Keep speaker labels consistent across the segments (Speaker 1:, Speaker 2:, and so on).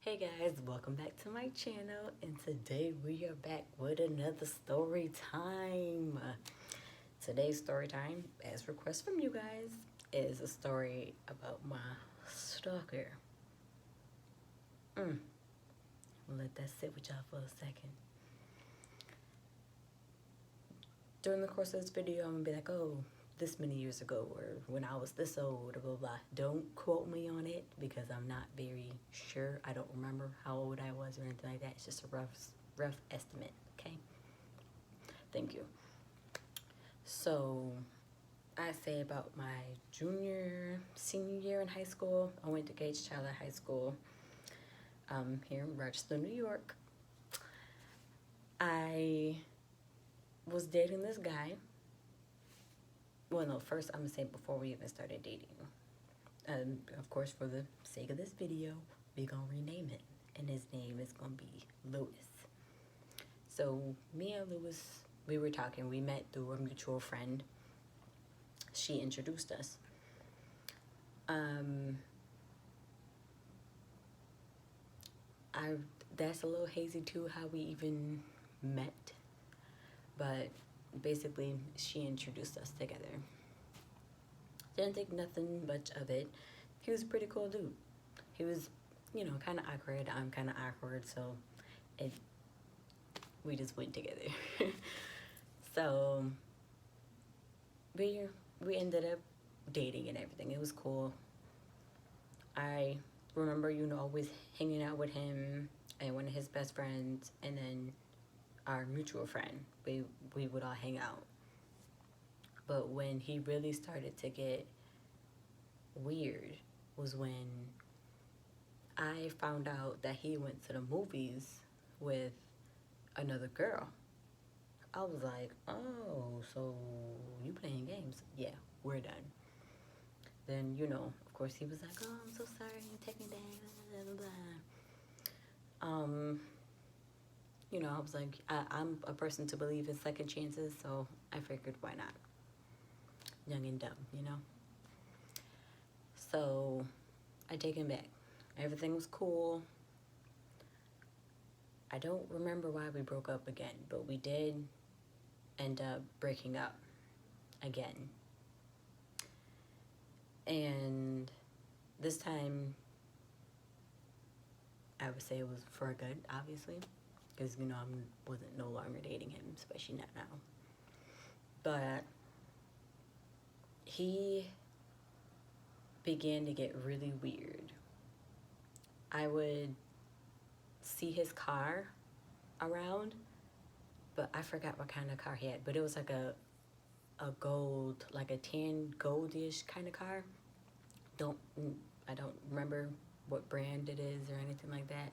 Speaker 1: Hey guys, welcome back to my channel, and today we are back with another story time. Today's story time, as request from you guys, is a story about my stalker. I'll let that sit with y'all for a second. During the course of this video, I'm gonna be like, oh, this many years ago, or when I was this old, or blah, blah. Don't quote me on it because I'm not very sure. I don't remember how old I was or anything like that. It's just a rough estimate, okay? Thank you. So, I say about my senior year in high school. I went to Gage Child High School here in Rochester, New York. I was dating this guy. Well, no, first I'm gonna say before we even started dating. Of course, for the sake of this video, we're gonna rename it, and his name is gonna be Lewis. So me and Lewis, we were talking. We met through a mutual friend. She introduced us. That's a little hazy too, how we even met, but basically she introduced us together. Didn't think nothing much of it. He was a pretty cool dude. He was, kind of awkward. I'm kind of awkward, so we just went together. So we ended up dating and everything. It was cool. I remember, always hanging out with him and one of his best friends, and then our mutual friend. We would all hang out. But when he really started to get weird was when I found out that he went to the movies with another girl. I was like, oh, so you playing games? Yeah, we're done. Then, of course he was like, oh, I'm so sorry, take me back, blah, blah, blah. I was like, I'm a person to believe in second chances, so I figured, why not? Young and dumb, So I take him back. Everything was cool. I don't remember why we broke up again, but we did end up breaking up again. And this time, I would say it was for good, obviously, because, I wasn't no longer dating him, especially not now. But he began to get really weird. I would see his car around, but I forgot what kind of car he had, but it was like a gold, like a tan goldish kind of car. I don't remember what brand it is or anything like that.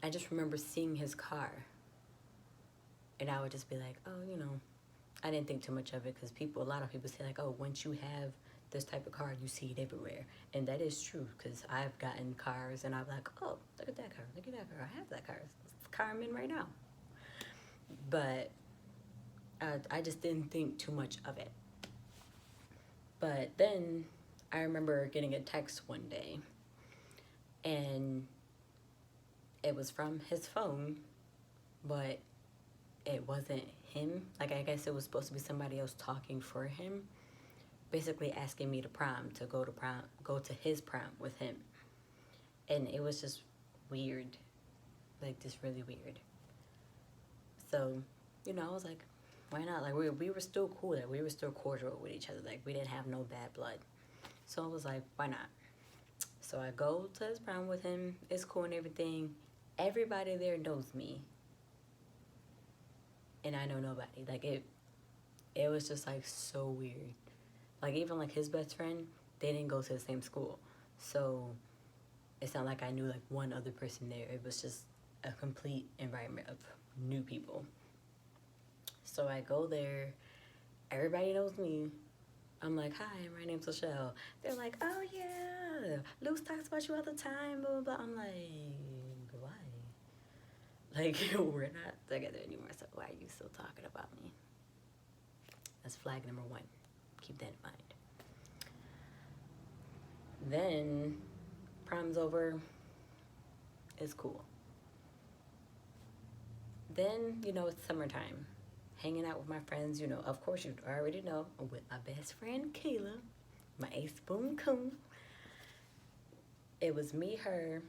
Speaker 1: I just remember seeing his car, and I would just be like, oh, I didn't think too much of it, because a lot of people say like, oh, once you have this type of car, you see it everywhere. And that is true, because I've gotten cars and I'm like, oh, look at that car, look at that car, I have that car, it's the car I'm in right now. But I just didn't think too much of it. But then I remember getting a text one day, and it was from his phone, but it wasn't him. Like, I guess it was supposed to be somebody else talking for him, basically asking me to prom, to go to his prom with him. And it was just weird, like just really weird. So, I was like, why not? Like, we were still cool, like we were still cordial with each other, like we didn't have no bad blood. So I was like, why not? So I go to his prom with him. It's cool and everything. Everybody there knows me, and I know nobody. Like, it was just like so weird. Like, even like his best friend, they didn't go to the same school, so it's not like I knew like one other person there. It was just a complete environment of new people. So I go there. Everybody knows me. I'm like, hi, my name's Michelle. They're like, oh yeah, Luce talks about you all the time, blah, blah, blah. I'm like, why? Like, we're not together anymore, so why are you still talking about me? That's flag number 1. Keep that in mind. Then prom comes over. It's cool. Then, you know, it's summertime. Hanging out with my friends, you know, of course you already know, I'm with my best friend Kayla, my ace boom coon. It was me, her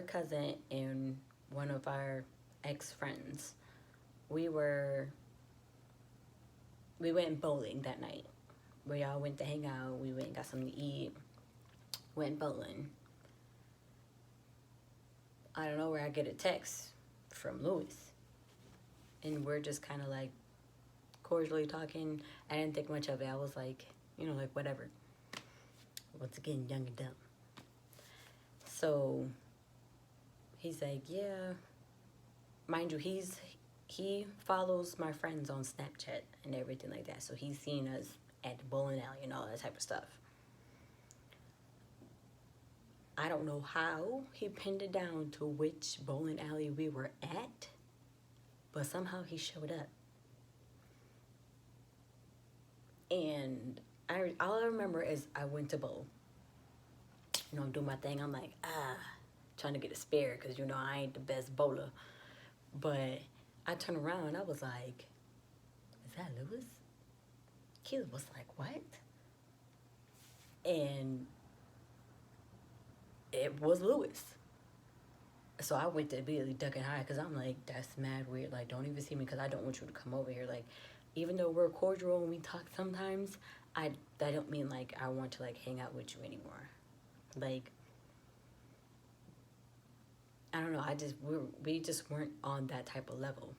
Speaker 1: cousin, and one of our ex-friends. We went bowling that night. We all went to hang out. We went and got something to eat. Went bowling. I don't know where I get a text from Louis. And we're just kind of like cordially talking. I didn't think much of it. I was like, you know, like whatever. Once again, young and dumb. So he's like, yeah. Mind you, he follows my friends on Snapchat and everything like that. So he's seen us at the bowling alley and all that type of stuff. I don't know how he pinned it down to which bowling alley we were at, but somehow he showed up. And all I remember is I went to bowl. You know, I'm doing my thing. I'm like, trying to get a spare because, you know, I ain't the best bowler. But I turned around and I was like, is that Louis? Keela was like, what? And it was Louis. So I went to immediately duck and hide because I'm like, that's mad weird. Like, don't even see me because I don't want you to come over here. Like, even though we're cordial and we talk sometimes, that don't mean, like, I want to, like, hang out with you anymore. Like, I don't know. We just weren't on that type of level,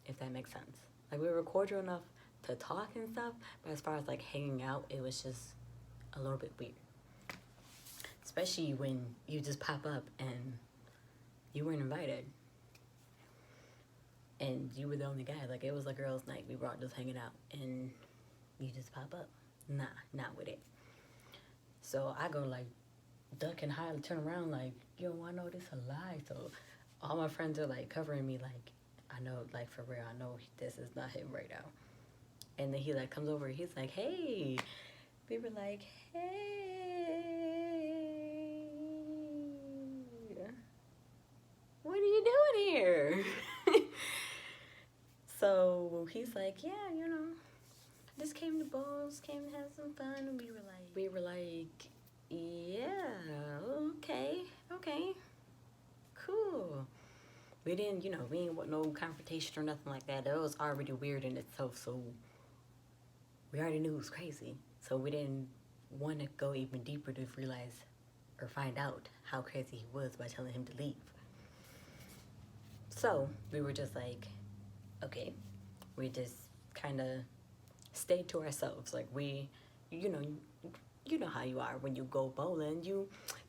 Speaker 1: if that makes sense. Like, we were cordial enough to talk and stuff, but as far as, like, hanging out, it was just a little bit weird. Especially when you just pop up and you weren't invited. And you were the only guy. Like, it was a girls' night. We were all just hanging out. And you just pop up. Nah, not with it. So I go, like, duck and hide and turn around, like, yo, I know this a lie. So all my friends are, like, covering me, like, I know, like, for real, I know this is not him right now. And then he, like, comes over. He's like, hey. We were like, hey. What are you doing here? So he's like, yeah, you know, just came to bowls, came to have some fun. And we were like, yeah, okay, cool. We didn't, you know, we didn't want no confrontation or nothing like that. It was already weird in itself, so we already knew it was crazy. So we didn't want to go even deeper to realize or find out how crazy he was by telling him to leave. So we were just like, okay, we just kind of stayed to ourselves. Like, we, you know how you are when you go bowling. You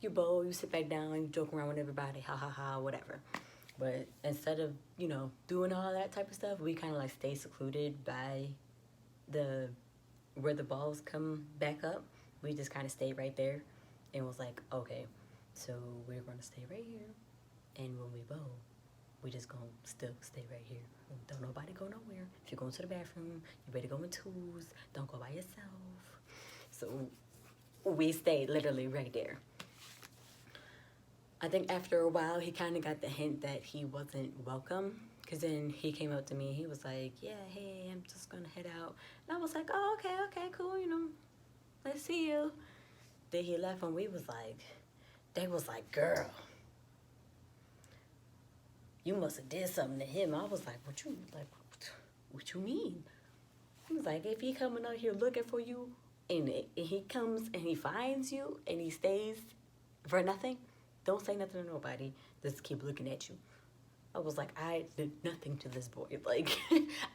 Speaker 1: bowl, you sit back down, you joke around with everybody, ha ha ha, whatever. But instead of, you know, doing all that type of stuff, we kind of like stay secluded by where the balls come back up. We just kind of stayed right there and was like, okay, so we're going to stay right here. And when we bowl, we just gonna still stay right here. Don't nobody go nowhere. If you're going to the bathroom, you better go in twos. Don't go by yourself. So we stayed literally right there. I think after a while, he kind of got the hint that he wasn't welcome. Because then he came up to me. He was like, yeah, hey, I'm just going to head out. And I was like, oh, okay, cool, you know. Let's see you. Then he left and they was like, girl, you must have did something to him. I was like, what you mean? He was like, if he coming out here looking for you and he comes and he finds you and he stays for nothing, don't say nothing to nobody. Just keep looking at you. I was like, I did nothing to this boy. Like,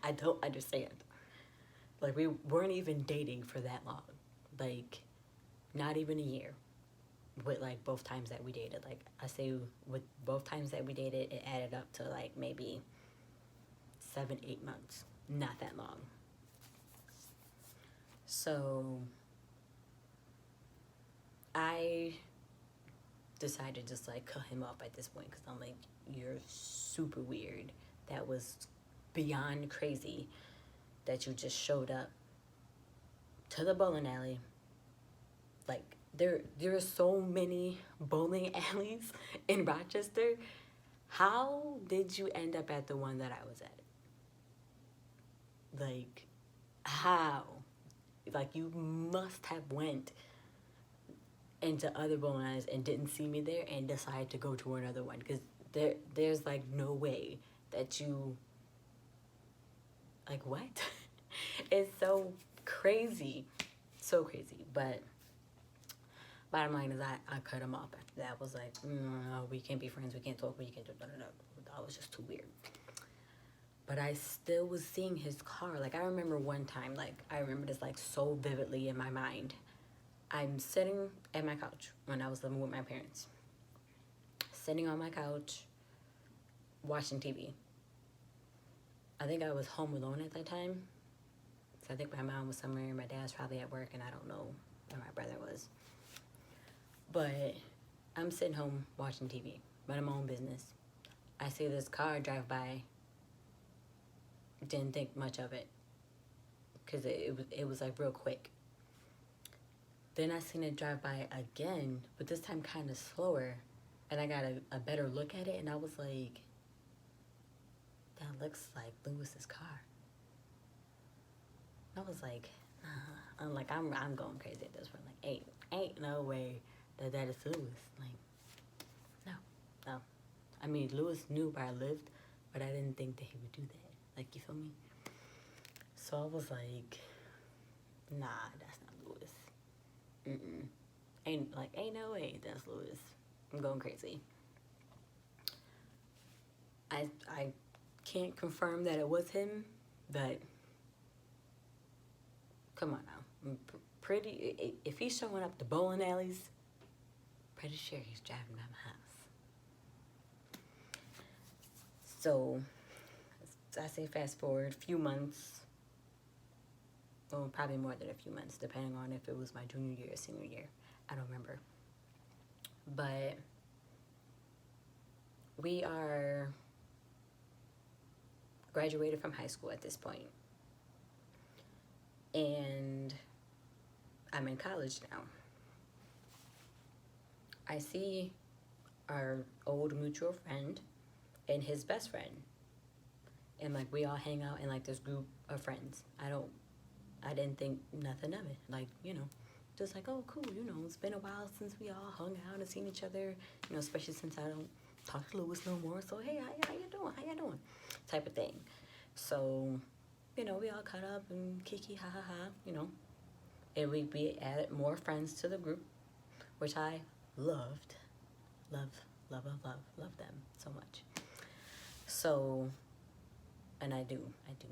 Speaker 1: I don't understand. Like, we weren't even dating for that long. Like, not even a year. With, like, both times that we dated. Like, I say with both times that we dated, it added up to, like, maybe 7-8 months. Not that long. So, I decided to just, like, cut him off at this point. Because I'm like, you're super weird. That was beyond crazy that you just showed up to the bowling alley, like, there are so many bowling alleys in Rochester. How did you end up at the one that I was at? Like, how? Like, you must have went into other bowling alleys and didn't see me there and decided to go to another one, because there's like no way that you, like, what? It's so crazy, so crazy. But bottom line is I cut him off after that. I was like, no, we can't be friends, we can't talk, we can't do that. That was just too weird. But I still was seeing his car. Like, I remember one time, like, I remember this, like, so vividly in my mind. I'm sitting at my couch when I was living with my parents. Sitting on my couch, watching TV. I think I was home alone at that time. So I think my mom was somewhere, my dad's probably at work, and I don't know where my brother was. But I'm sitting home watching TV, minding my own business. I see this car drive by. Didn't think much of it, because it was like real quick. Then I seen it drive by again, but this time kind of slower, and I got a better look at it, and I was like, that looks like Lewis's car. I was like, I'm going crazy at this point. Like, ain't no way that is Lewis. Like, no. I mean, Lewis knew where I lived, but I didn't think that he would do that. Like, you feel me? So I was like, nah, that's not Lewis. Ain't no way that's Lewis. I'm going crazy. I can't confirm that it was him, but come on now. If he's showing up to bowling alleys, pretty sure he's driving by my house. So I say fast forward a few months, well, probably more than a few months, depending on if it was my junior year or senior year. I don't remember. But we are graduated from high school at this point. And I'm in college now. I see our old mutual friend and his best friend. And, like, we all hang out in, like, this group of friends. I didn't think nothing of it. Like, you know, just like, oh, cool, you know, it's been a while since we all hung out and seen each other, you know, especially since I don't talk to Lewis no more. So, hey, how you doing? How you doing? Type of thing. So, you know, we all cut up and kiki, ha, ha, ha, you know. And we added more friends to the group, which I loved. Love them so much. So, and I do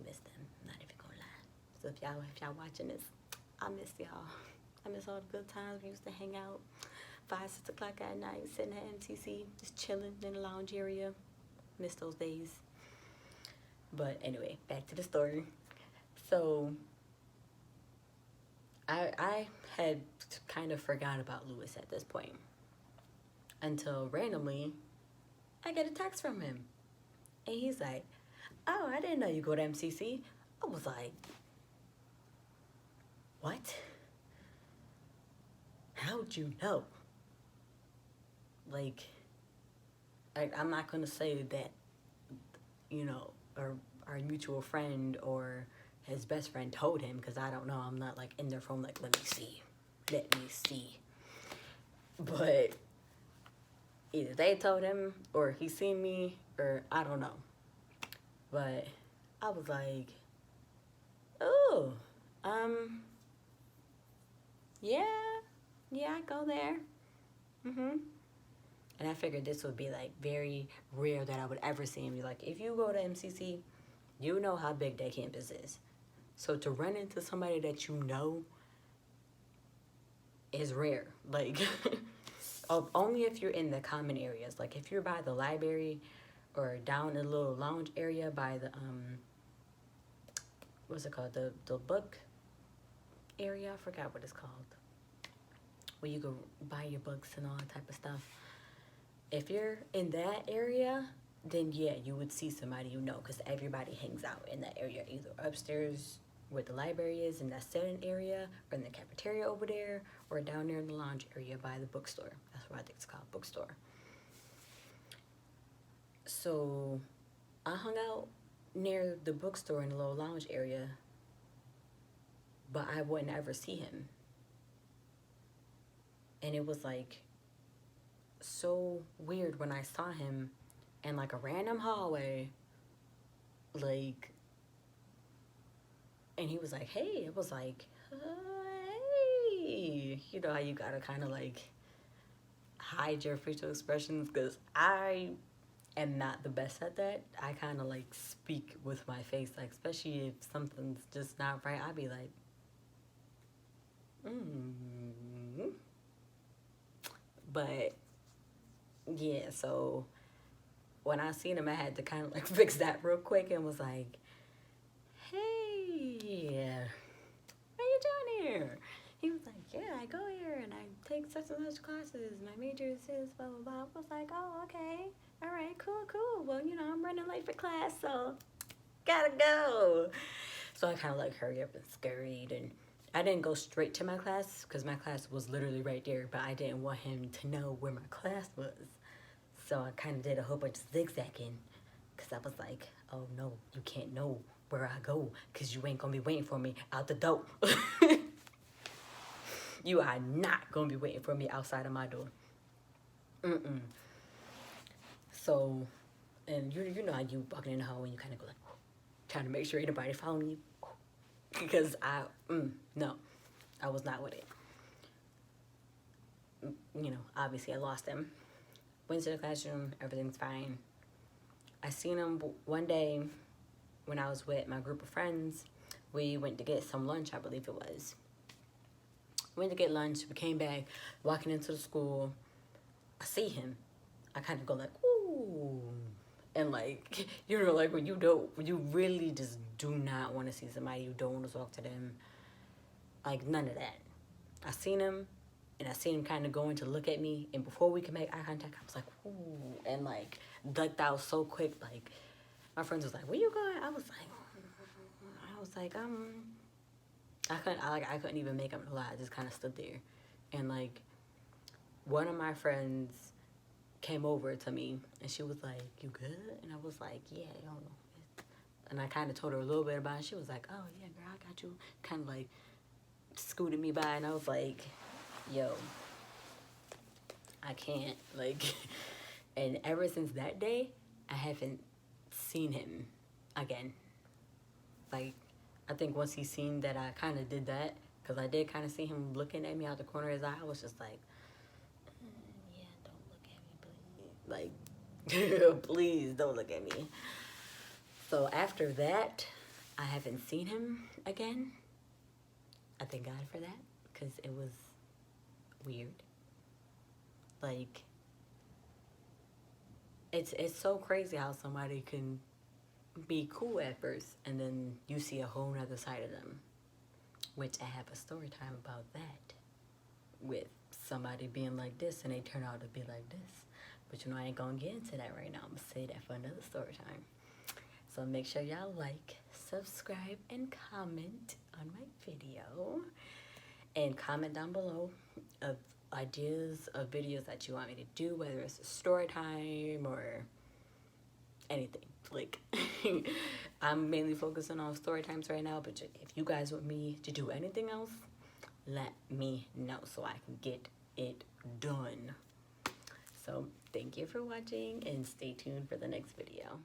Speaker 1: miss them. I'm not even gonna lie. So if y'all watching this, I miss y'all. I miss all the good times we used to hang out 5, 6 o'clock at night, sitting at MTC, just chilling in the lounge area. Miss those days. But anyway, back to the story. So I had kind of forgot about Lewis at this point, until randomly I get a text from him. And he's like, oh, I didn't know you go to MCC. I was like, what? How'd you know? Like, I'm not going to say that, you know, our mutual friend or his best friend told him, because I don't know. I'm not, like, in their phone, like, let me see. But either they told him or he seen me, or I don't know. But I was like, oh, yeah, I go there. And I figured this would be, like, very rare that I would ever see him. Like, if you go to MCC, you know how big that campus is. So to run into somebody that you know is rare. Like, only if you're in the common areas. Like, if you're by the library or down in a little lounge area by the, what's it called? The book area? I forgot what it's called. Where you go buy your books and all that type of stuff. If you're in that area, then yeah, you would see somebody you know, because everybody hangs out in that area, either upstairs where the library is in that student area, or in the cafeteria over there, or down there in the lounge area by the bookstore. That's what I think it's called, bookstore. So I hung out near the bookstore in the little lounge area, but I wouldn't ever see him. And it was like so weird when I saw him in like a random hallway, like, and he was like, hey, it was like, hey, you know how you gotta kind of like hide your facial expressions, because I am not the best at that. I kind of like speak with my face, like, especially if something's just not right, I'd be like, but yeah, so when I seen him, I had to kind of like fix that real quick and was like, hey, what are you doing here? He was like, yeah, I go here and I take such and such classes. My major is this, blah, blah, blah. I was like, oh, okay. All right, cool. Well, you know, I'm running late for class, so gotta go. So I kind of like hurry up and scurried, and I didn't go straight to my class because my class was literally right there, but I didn't want him to know where my class was. So I kind of did a whole bunch of zigzagging because I was like, oh no, you can't know where I go because you ain't gonna be waiting for me out the door. You are not gonna be waiting for me outside of my door. So, and you know how you walking in the hallway and you kind of go like, trying to make sure anybody following you. Because no, I was not with it. You know, obviously I lost him. Went to the classroom, everything's fine. I seen him one day when I was with my group of friends. We went to get some lunch, I believe it was. Went to get lunch, we came back, walking into the school. I see him. I kind of go like, ooh. And like, you know, like when you really just do not want to see somebody, you don't want to talk to them. Like none of that. I seen him, and I seen him kind of going to look at me, and before we could make eye contact, I was like, ooh, and like ducked out so quick. Like my friends was like, where you going? I was like, I couldn't even make up a lie. I just kind of stood there, and like one of my friends came over to me, and she was like, you good? And I was like, yeah, I don't know. And I kind of told her a little bit about it. She was like, oh yeah, girl, I got you. Kind of like scooted me by, and I was like, yo, I can't, like. And ever since that day, I haven't seen him again. Like, I think once he seen that I kind of did that, because I did kind of see him looking at me out the corner of his eye, I was just like, yeah, don't look at me, please. Like, please don't look at me. So after that, I haven't seen him again. I thank God for that, because it was weird. Like, it's so crazy how somebody can be cool at first, and then you see a whole nother side of them, which I have a story time about that, with somebody being like this and they turn out to be like this. But you know, I ain't gonna get into that right now. I'm gonna say that for another story time. So make sure y'all like, subscribe, and comment on my video, and comment down below of ideas of videos that you want me to do, whether it's a story time or anything. Like, I'm mainly focusing on story times right now, but if you guys want me to do anything else, let me know so I can get it done. So thank you for watching, and stay tuned for the next video.